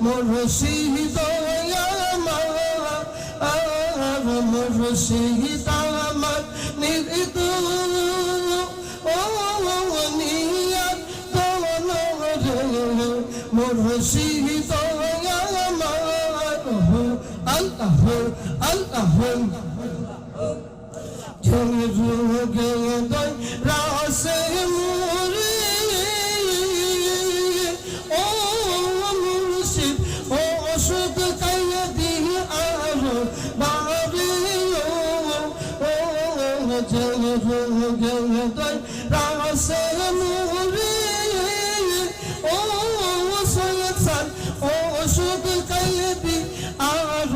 মুর্শিদ আমার মুর্শিদ আমার নির্দ ও নিয়াত মুর্শিদ আমার আল্লাহ আল্লাহ জমি রোগে দই রাসে মুরি ও মুর্শিদ ও ওষুধ খাইয়ে দিই আর বাড়ি ও জমি রোগে দই রাসে মুরি ও সৈয়দ সান ও ওষুধ খাইয়ে দিই আর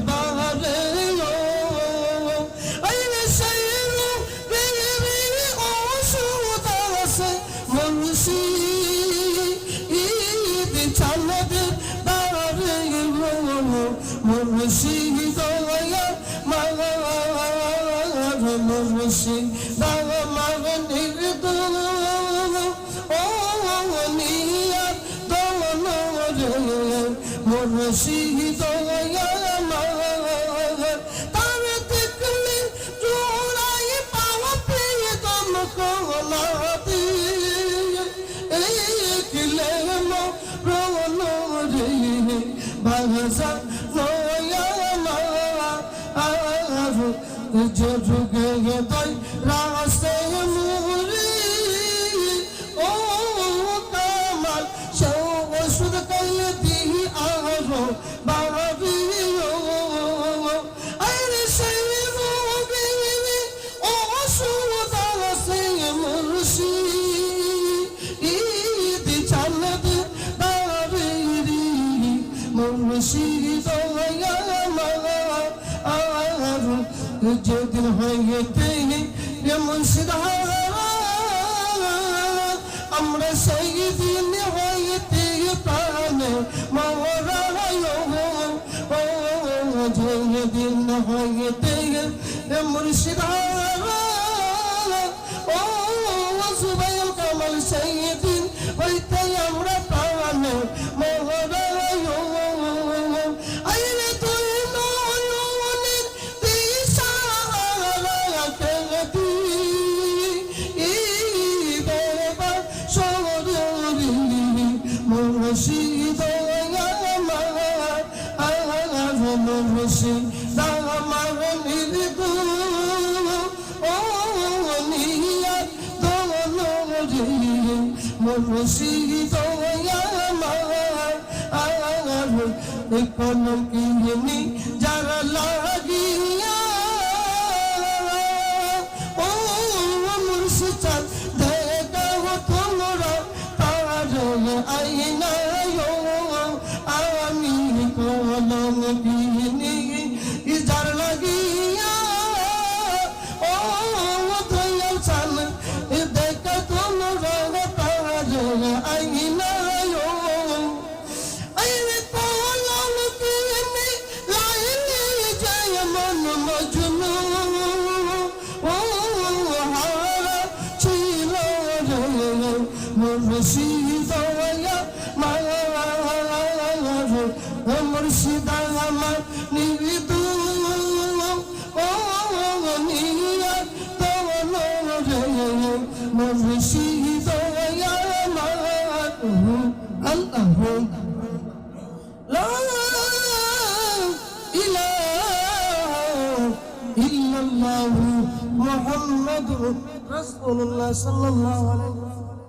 বাড়ি মুর্শিদ মুর্শিদ নির্দ ও নিয়াত মুর্শিদ তার দেখলে জোড়াই পাওয়া পেয়ে দম কোলাতে একলে মরণ রে ভাষা যুগে দই রাস্তে মুরি ও কামাল সে ওষুধ খাইয়ে দিই আরো বাড়ি আরে সেই রোগে ওষুধ আছে মুর্শিদ চালতে দাঁড়ি মুর্শিদ যেদিন হইতে মুর্শিদ আমরা সেই দিন হইতে প্রাণে মরায় যেদিন হইতে মুর্শিদ ও সুবাইল কামাল সেই দিন হইতে আমরা প্রাণে মরায় মুর্শিদ মুর্শিদ আমার নির্দ ও নিয়াত মুর্শিদ আমার কোন কিনি যারা লাগিয়া ও মুর্শিদ দেখাও তোমরা তার আইনা আমি কলম কিনি যার লাগিয়া ও দয়াল চান দেখা তোমরা তার আইনা আইনে কলম কিনি লাইনে যায় মন মজনু ও হারা ছিল রে মুর্শিদ মুর্শিদ আমার নির্দ ও নিয়াত মুর্শিদ আমার আল্লাহ লা ইলাহা ইল্লাল্লাহু মুহাম্মাদুর রাসূলুল্লাহ সাল্লাল্লাহু আলাইহি ওয়াসাল্লাম